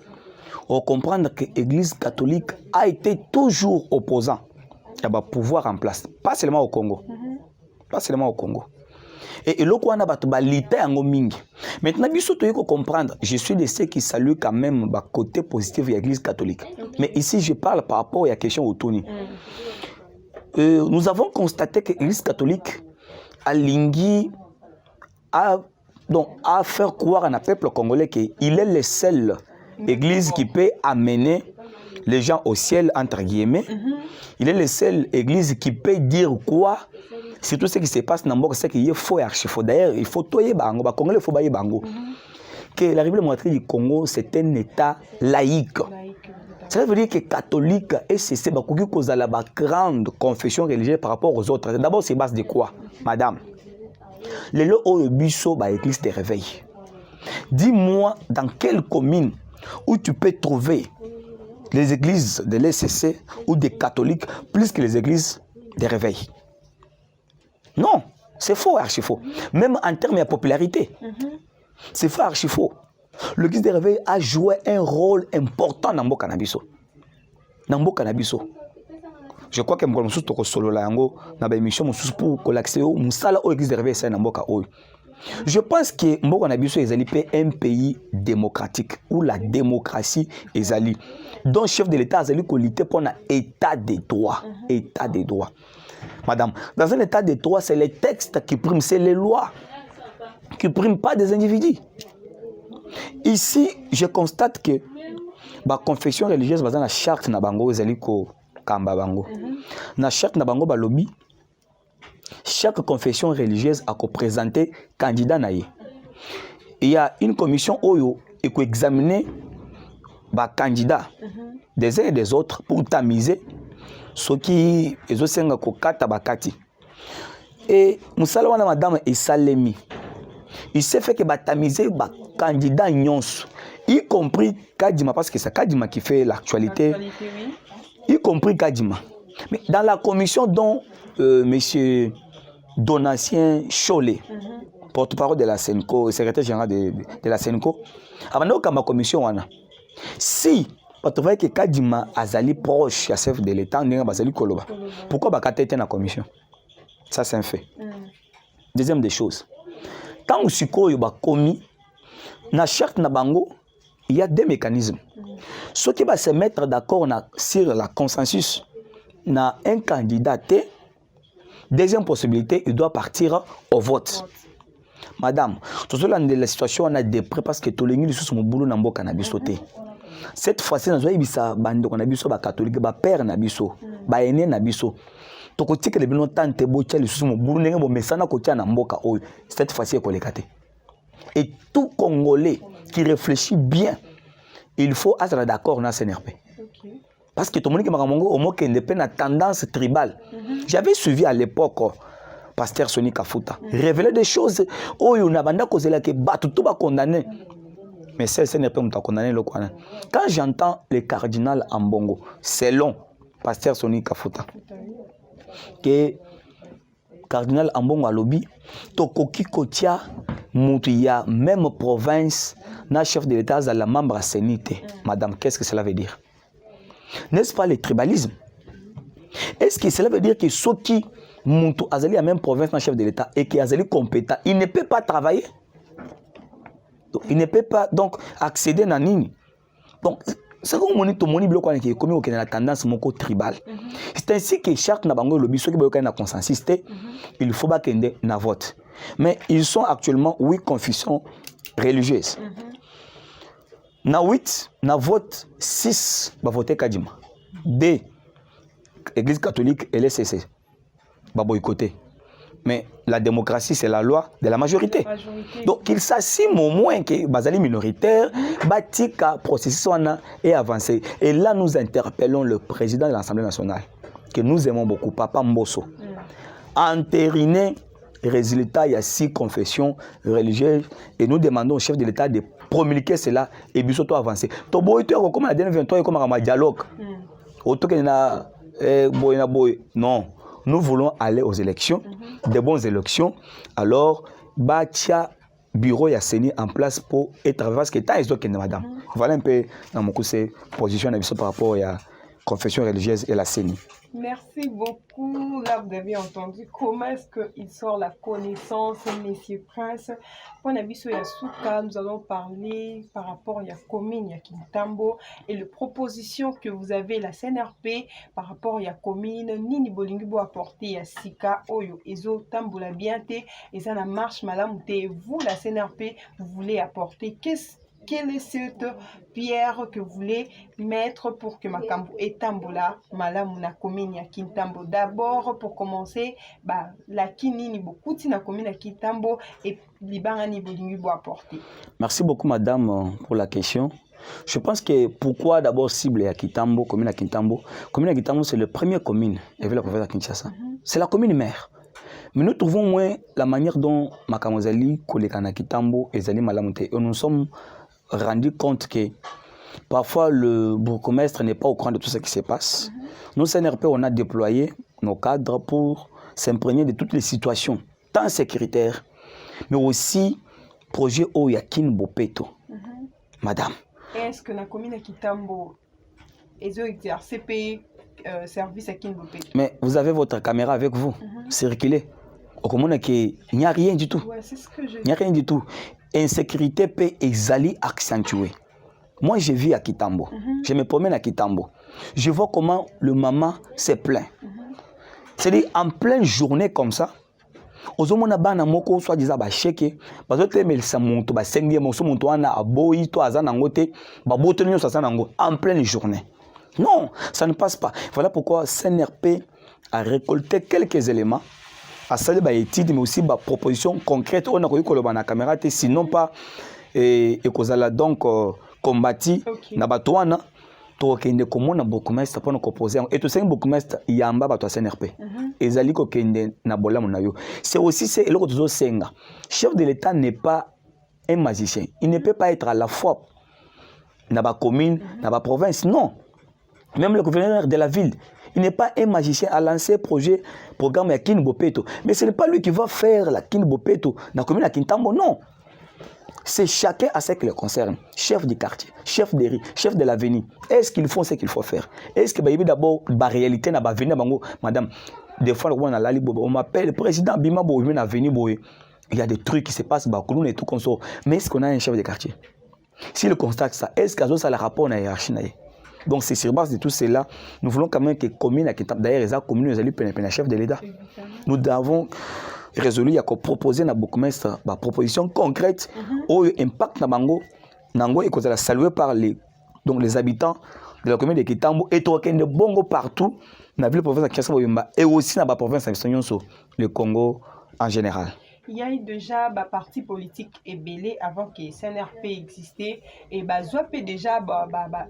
On comprend que l'Église catholique a été toujours opposant. Il y a un pouvoir en place, pas seulement au Congo. Pas seulement au Congo. Et là, on a battu en mingi. Maintenant, il faut comprendre, je suis de ceux qui saluent quand même le côté positif de l'Église catholique. Mais ici, je parle par rapport à la question au Tony. Nous avons constaté que l'Église catholique a lingui à faire croire à un peuple congolais qu'il est le seul église qui peut amener les gens au ciel, entre guillemets. Il est le seul église qui peut dire quoi. C'est tout ce qui se passe dans le monde, c'est qu'il est faux et archi-faux. D'ailleurs, il faut toyer bango, les Congolais, il faut bailler bango. Que la République démocratique du Congo, c'est un État laïque. Ça veut dire que catholique et c'est la grande confession religieuse par rapport aux autres. D'abord, c'est base de quoi, madame? Le lot où le bisso, l'église te réveille. Dis-moi dans quelle commune où tu peux trouver les églises de l'SCC ou des catholiques plus que les églises de réveil. Non, c'est faux, archi faux. Même en termes de popularité, c'est faux, archi faux. L'église de réveil a joué un rôle important dans le cannabis. Dans le cannabis. Je crois que je suis solo là, dans l'émission pour l'accès au musala au église de réveil c'est dans le Je pense que le cannabis est un pays démocratique où la démocratie est allée. Donc, le chef de l'État a lutter pour un état de droit. État de droit. Madame, dans un état de droit, c'est les textes qui priment, c'est les lois qui ne priment pas des individus. Ici, je constate que la confession religieuse dans la charte na bango ezaliko kamba bango. Na charte na bango balobi chaque confession religieuse a présenté candidat naïe. Il y a une commission oyo et qui examiner les candidats des uns et des autres pour tamiser ce qui est aussi un kokata bakati. Et musala wana madame Isalemi. Il s'est fait que tamiser les candidats nyons, y compris Kadima, parce que c'est Kadima qui fait l'actualité, oui. Y compris Kadima. Mais dans la commission dont monsieur Donatien Cholet, porte-parole de la Senco, secrétaire général de la Senco, avant que ma commission wana, si vous trouvez que Kadima azali proche à chef de l'État, pourquoi bakate était dans la commission? Ça c'est un fait. Deuxième des choses, quand vous avez commis, dans charte na bango, il y a deux mécanismes. Ceux qui vont se mettre d'accord sur la consensus, na un candidat, deuxième possibilité, il doit partir au vote. Madame, tout cela dans la situation on a des prêts parce que tout le monde sous mon boulot n'a pas cannabis sauté. Cette fois-ci, nous avons bisa bande cannabis ba catholique, ba père nabiso, ba aîné nabiso. To ko tika le bino tante bo tchali sous mon boulot n'enga bo mesana ko tia na mboka oyo. Cette fois-ci ko lekate. Et tout Congolais qui réfléchit bien, il faut être d'accord dans la CNRP. Parce que tout le monde qui m'a dit au mot qu'il y a une tendance tribale. J'avais suivi à l'époque Pasteur Soni Kafuta. Révéler des choses. Oh, on a banda kozela ke batu tout ba condamné. Mais celle n'est pas condamné le quoi. Quand j'entends le cardinal Ambongo, selon Pasteur Soni Kafuta, que cardinal Ambongo a lobby, tokoki kotia mutuya même province na chef de l'État à la membre à sénité. Madame, qu'est-ce que cela veut dire? N'est-ce pas le tribalisme? Est-ce que cela veut dire que ceux qui mutu azali à même province na chef de l'État et qui azali compétent, il ne peut pas travailler? Donc, il ne peut pas donc accéder à nini. Donc, c'est comme on est moni bloc qui est commis au Kenya la tendance moko tribal. C'est ainsi que chaque nabango lobby ceux qui veulent qu'il y ait un consensus, il faut pas qu'il y ait un vote. Mais ils sont actuellement 8 confessions religieuses. Na 8, na vote 6 va voter Kadima. 2 Église catholique et l'SCC va boycotter. Mais la démocratie, c'est la loi de la majorité. Donc, il s'assume au moins que Bazali minoritaire, Batika, processus est avancé. Et là, nous interpellons le président de l'Assemblée nationale, que nous aimons beaucoup, Papa Mbosso, entériner les résultats. Il y a 6 confessions religieuses et nous demandons au chef de l'État de promulguer cela et bien surtout avancer. Comme la dernière 23, comme un dialogue. Non. Nous voulons aller aux élections, de bonnes élections. Alors, Batia bureau ya Seni en place pour être parce que tant ils ont madame. Voilà un peu dans mon coup c'est position par rapport à la confession religieuse et la Seni. Merci beaucoup. Là, vous avez entendu comment est-ce qu'il sort la connaissance, Monsieur Prince. Pour Nabiso Yasuka, nous allons parler par rapport à la commune Kintambo et les propositions que vous avez, la CNRP, par rapport à la commune, Nini Bolingibo apporté à Sika, Oyo, Ezo, Tamboula Biante, et ça la marche malamute. Vous, la CNRP, vous voulez apporter quelle est cette pierre que vous voulez mettre pour que Makambo et Tambola, Malamuna commune ya Kintambo? D'abord, pour commencer, la Kinini beaucoup na commune ya Kintambo et Libangani Bolingi bo apporter. Merci beaucoup, madame, pour la question. Je pense que pourquoi d'abord cible à Kintambo, commune à Kintambo? Commune à Kintambo, c'est la première commune avec la province de Kinshasa. C'est la commune mère. Mais nous trouvons moins la manière dont Makamozali, Kolekana Kintambo et Zali Malamute. Et nous sommes rendu compte que parfois le bourgmestre n'est pas au courant de tout ce qui se passe. Nous, CNRP, on a déployé nos cadres pour s'imprégner de toutes les situations, tant sécuritaires, mais aussi projet Oyakin Bopeto. Madame. Est-ce que la commune de Kitambo est exercé service à Kinbopeto? Mais vous avez votre caméra avec vous, circulez. Au commun, il n'y a rien du tout. Ouais, c'est ce que je... Il n'y a rien du tout. Insécurité peut exaler, accentuer. Moi, je vis à Kitambo. Je me promène à Kitambo. Je vois comment le maman se plaint. C'est-à-dire, en pleine journée comme ça, aux hommes na moko soit disant chèque parce que mais ça monte ba sengi mo so monto ana aboyi to azana ngote ba botoni so azana ngo en pleine journée. Non, ça ne passe pas. Voilà pourquoi CNRP a récolté quelques éléments à saluer des études, mais aussi des propositions concrètes. On a connu que la caméra, sinon pas et que donc combattu na batouana. Donc il y a comment na bourgmestre pour nous proposer et tout ça bourgmestre yamba bato CNRP. Ezali ko kende na bola monayo. C'est aussi c'est le côté senga. Chef de l'État n'est pas un magicien. Il ne peut pas être à la fois na ba commune, na ba province. Non. Même le gouverneur de la ville. Il n'est pas un magicien à lancer projet, programme à Kinbopeto. Mais ce n'est pas lui qui va faire la Kinbopeto dans la commune à Kintambo, non. C'est chacun à ce qui le concerne. Chef du quartier, chef de rue, chef de l'avenue. Est-ce qu'ils font ce qu'il faut faire? Est-ce que d'abord, la réalité n'a pas venu, madame, des fois, on m'appelle président Bima Boy, il y a des trucs qui se passent, et tout comme ça. Mais est-ce qu'on a un chef de quartier? S'il constate ça, est-ce qu'il y a un rapport à la hiérarchie? Donc, c'est sur base de tout cela, nous voulons quand même que les communes, d'ailleurs, les communes, nous allons chef de l'État. Nous avons résolu, il y a proposé à bourgmestre une proposition concrète au impact Nango et qu'on salué par les habitants de la commune de Kitambo et tout de bongo partout dans la ville province de Kinshasa et aussi dans la province de le Congo en général. Il y a eu déjà des partis politiques ébélés avant que CNRP existait et Zoapé déjà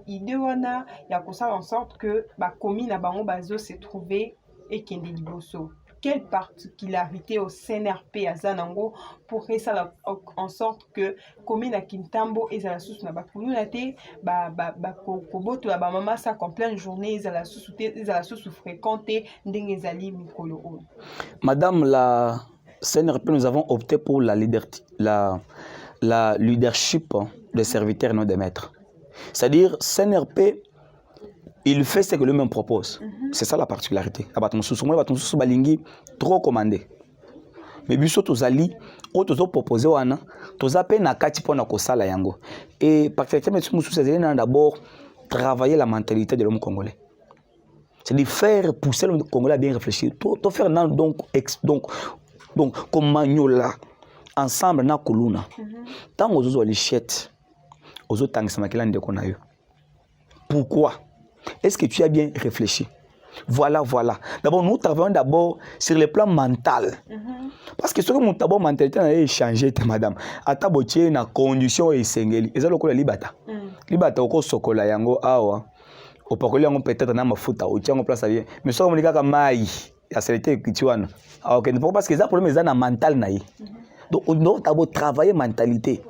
idée il y a comme ça en sorte que la commune à Bango Bazo s'est trouvée et Kendi Liboso. quelle particularité au CNRP à Zanango pour ça en sorte que commune à Kintambo et à la sous na communauté koboto la maman ça en pleine journée et à la sous fréquenter ndengezali mikolo. Madame la CNRP, nous avons opté pour la leadership des serviteurs et non des maîtres. C'est-à-dire, CNRP, il fait ce que lui-même propose. C'est ça la particularité. Trop commandé. Mais biso tozali, o tozo proposé wana, toza pe na kati pona kosala yango. Et particulièrement d'abord travailler la mentalité de l'homme congolais. C'est-à-dire faire pousser le Congolais à bien réfléchir. Tout faire donc comme Magnola, ensemble na Kuluna. Tant aux autres lichettes, aux autres tangs samakilan de konayo. Pourquoi? Est-ce que tu as bien réfléchi? Voilà. D'abord, nous travaillons d'abord sur le plan mental. Parce que ce que mon d'abord mentalité a changé, madame. À tabotier na condition et sengeli. Et ça le coup la libata. Libata oko sokola yango awa. Au parcours on peut-être na mafuta au tient en place bien. Mais ça on dit que mai la sécurité kituana. OK, parce que ça problème est na mental naï. Donc on doit d'abord travailler mentalité.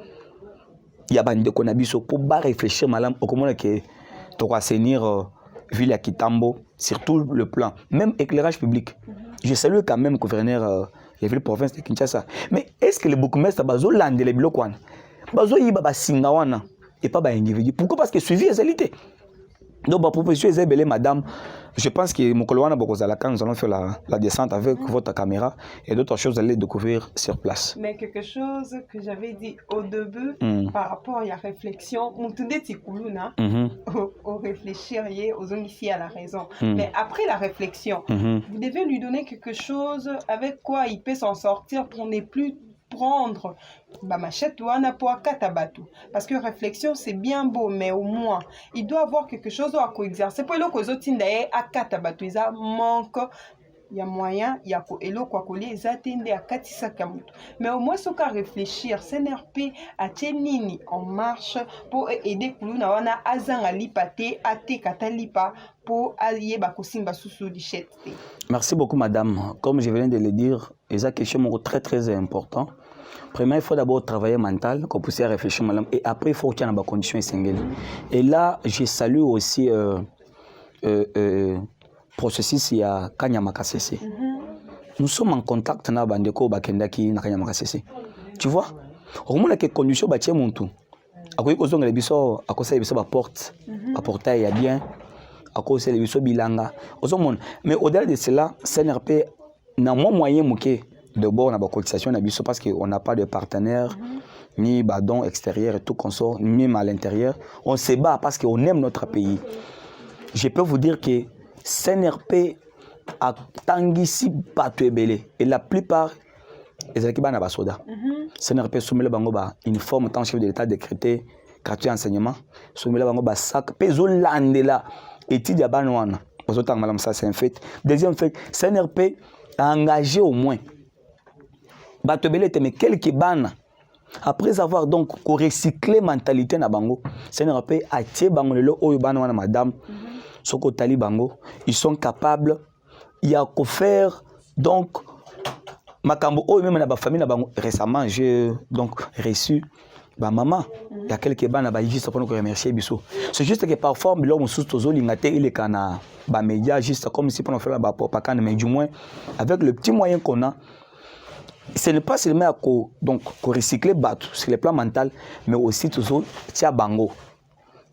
Il y a bande qu'on a biso pour pas réfléchir madame au comment que tu vas assainir ville à Kitambo sur tout le plan, même éclairage public. Je salue quand même gouverneur la ville province de Kinshasa. Mais est-ce que le bourgmestre bazo lande les bilokwana? Bazo yiba ba singawana et pas ba individu. Pourquoi? Parce que suivi les élites. Donc, ma proposition est belle, madame. Je pense que mon collègue Bokozalaka, nous allons faire la descente avec votre caméra et d'autres choses, vous allez découvrir sur place. Mais quelque chose que j'avais dit au début par rapport à la réflexion, au réfléchir aux hommes ici à la raison. Mais après la réflexion, vous devez lui donner quelque chose avec quoi il peut s'en sortir pour ne plus prendre machette wana pour akatabatu parce que réflexion c'est bien beau mais au moins il doit avoir quelque chose à coexercer pour le kozotinda ndaye akatabatu isa manque il y a moyen il y a elo kwa kolie zatende akatisa kamutu mais au moins ce qu'à réfléchir CNRP a nini en marche pour aider kuluna wana azanga lipate ate katalipa pour allier bakosimba susu lichette. Merci beaucoup madame. Comme je viens de le dire, c'est une question très important. Premièrement, il faut d'abord travailler mental, qu'on puisse réfléchir madame, et après il faut qu'il y ait des conditions essentielles. Et là, je salue aussi processus il y a Kanyamaka CC. Nous sommes en contact avec Bandeko Bakendaki na Kanyamaka CC. Tu vois, au moins les conditions bâtir mon tout. À quoi ils ont les biso, à quoi ça les biso porte, à portail il y a bien, à quoi c'est les biso bilanga. Mais au-delà de cela, CNRP n'a moins moyen mouké de bord dans la cotisation parce qu'on n'a pas de partenaire ni badon extérieur et tout qu'on sort même à l'intérieur. On se bat parce qu'on aime notre pays. Je peux vous dire que CNRP a tangisi patouebele et la plupart les équipes na basoda. CNRP soumele bango ba uniforme tant chef de l'État décrété gratuit enseignement soumele bango ba sac peso landela étude ya banwana. Autant madame ça c'est un fait. Deuxième fait, CNRP a engagé au moins mais quelques bannes après avoir donc recyclé mentalité na bango CNRP a tiré bango le oyo bana wana madame soko tali bango ils sont capables il y a qu'à faire donc makambo oyo même na ba famille na bango récemment j'ai donc reçu ba maman il y a quelques bannes ba juste pour nous remercier biso c'est juste que parfois l'homme sous tozo lingate il est kana ba média juste comme si pour nous faire la propagande mais du moins avec le petit moyen qu'on a. Ce n'est pas seulement à recycler sur le plan mental, mais aussi toujours tia bango.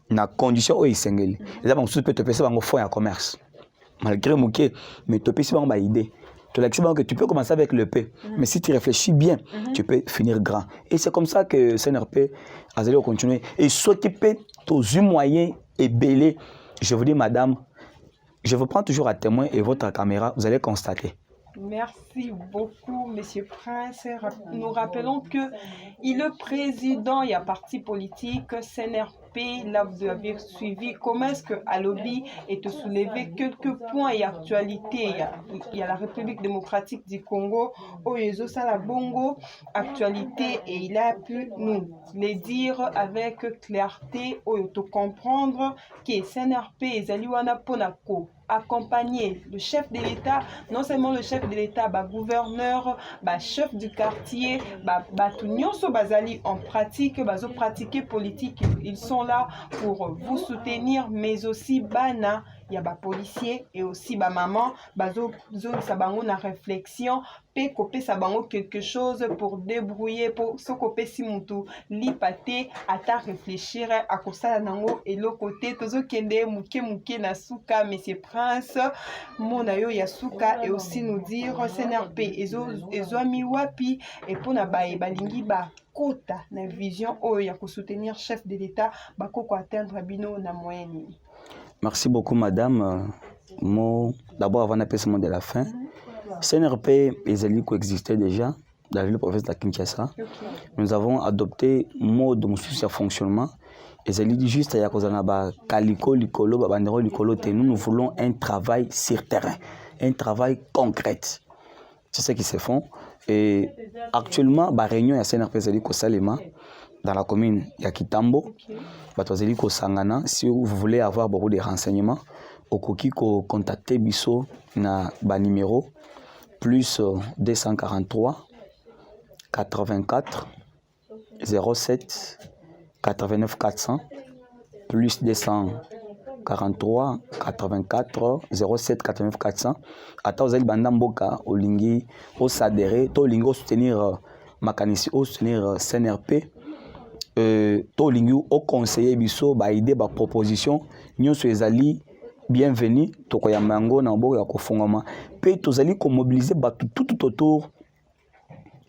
Na condition où il s'engage. Les gens peut te passer bango fonds à commerce. Malgré mouké, mais te passer bango idée. Tu l'acceptes que tu peux commencer avec le P, mais si tu réfléchis bien, tu peux finir grand. Et c'est comme ça que CNRP a allé continuer. Et s'occuper tous moyens et belé. Je vous dis, madame, je vous prends toujours à témoin et votre caméra, vous allez constater. Merci beaucoup, Monsieur Prince. Nous rappelons que il est président, il y a parti politique, CNRP, là vous avez suivi. Comment est-ce que Alobi est soulevé quelques points et actualités? Il y a la République démocratique du Congo, Oyezo Salabongo, actualité, et il a pu nous les dire avec clarté, Oyoto comprendre que CNRP et Zaliwana Ponako accompagner le chef de l'État, non seulement le chef de l'État, gouverneur, chef du quartier, tout nyonso bazali en pratique, bazo pratiquer politique, ils sont là pour vous soutenir, mais aussi bana, il y a policiers et aussi maman, bazo sabango na réflexion, pe kopé sabango quelque chose pour débrouiller, pour se kopé si mutu li pate ata réfléchir à kosala nango et le côté tozo kende muke na suka monsieur Prince mona yo ya suka et aussi nous dire CNRP ezo mi wapi et pona balingi kota na vision oyo ya ko soutenir chef de l'État bakoko atteindre bino na moyenne. Merci beaucoup, madame. D'abord, avant d'appeler ce mot de la fin, CNRP et Zali coexistaient déjà dans la ville province de Kinshasa. Okay. Nous avons adopté mode de fonctionnement. Et Zali dit juste à nous voulons un travail sur terrain, un travail concret. C'est ce qui se fait. Et actuellement, la réunion à CNRP Zali Kosalema dans la commune Yakitambo. Si vous voulez avoir beaucoup de renseignements, au Kokiko contactez Bisso na numéro plus 243 84 07 89 400 plus 243 84 07 89 400. Ata vous allez bandamboka olingi au s'adhérer, to olingi au soutenir Makanisi, au soutenir CNRP. Tolingi au conseiller biso ba idée ba proposition nyonso ezali bienvenue tokoya mango na mboka ya kofungama pe tozali ko mobiliser tout autour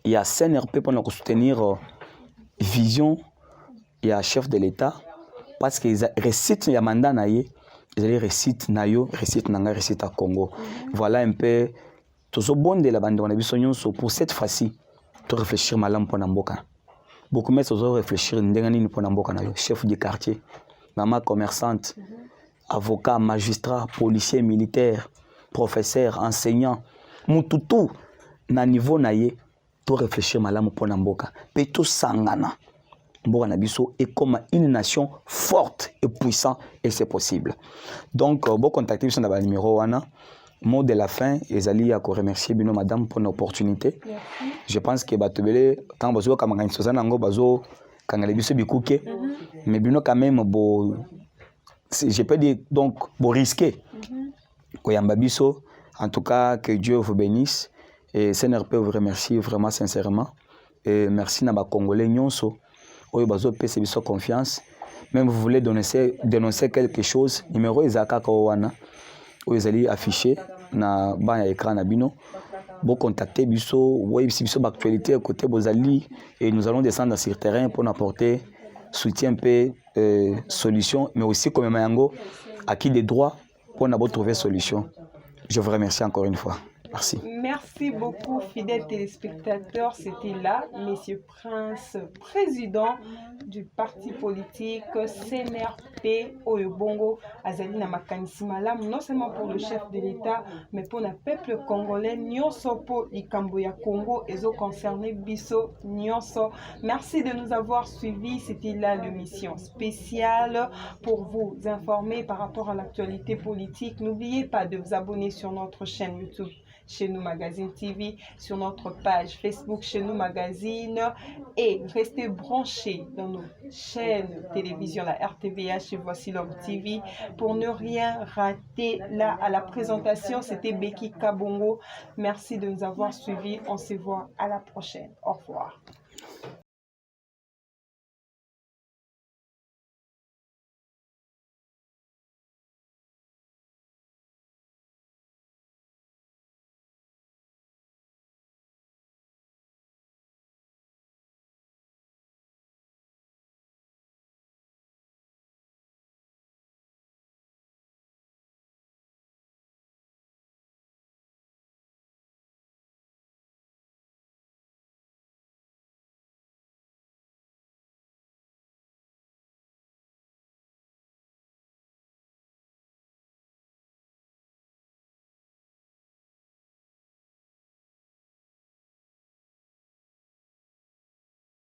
il y a CNRP pour nous soutenir vision il y a chef de l'État parce que récite ya mandat na ye ezali récite na yo récite nanga récite à Congo. Voilà un peu tozo bonde la bande na biso nyonso pour cette fois-ci to réfléchir malam pour na mboka. Beaucoup de gens réfléchir chef du quartier, maman commerçante, avocat, magistrat, policier, militaire, professeur, enseignant, tout na niveau naie, tout réfléchir malam pour namboka, pe tout sangana. Mboka nabiso est comme une nation forte et puissante et c'est possible. Donc, bon contacter sur le numéro 1. Mot de la fin, Ezali a remercier Bino madame pour l'opportunité. Je pense que Batobele, tant bazo kamanga sozana ngo bazo kangale biso bikuke, mais Bino quand même bo, je peux dire donc bo risquer. Koyamba biso, en tout cas que Dieu vous bénisse et CNRP vous remercie vraiment sincèrement et merci na ba congolais nyonso oyo bazo pese biso confiance. Même vous voulez dénoncer quelque chose, numéro ezaka kawana. Vous allez afficher na ban écran na bino. Vous contactez biso, ouais biso d'actualité à côté Bozali et nous allons descendre sur le terrain pour apporter soutien peu solution, mais aussi comme Mayango acquis des droits pour nous trouver solution. Je vous remercie encore une fois. Merci. Merci beaucoup, fidèles téléspectateurs. C'était là, Monsieur Prince, président du parti politique CNRP Oyobongo, Azali Makanisi Malam, non seulement pour le chef de l'État, mais pour le peuple congolais, Nyonso pour Ikamboya Congo, et zo concerné Bisso Nyonso. Merci de nous avoir suivis. C'était là l'émission spéciale pour vous informer par rapport à l'actualité politique. N'oubliez pas de vous abonner sur notre chaîne YouTube. Chez nous Magazine TV, sur notre page Facebook Chez nous Magazine et restez branchés dans nos chaînes télévision, la RTVH et Voici l'Homme TV pour ne rien rater. Là, à la présentation, c'était Becky Kabongo. Merci de nous avoir suivis. On se voit à la prochaine. Au revoir.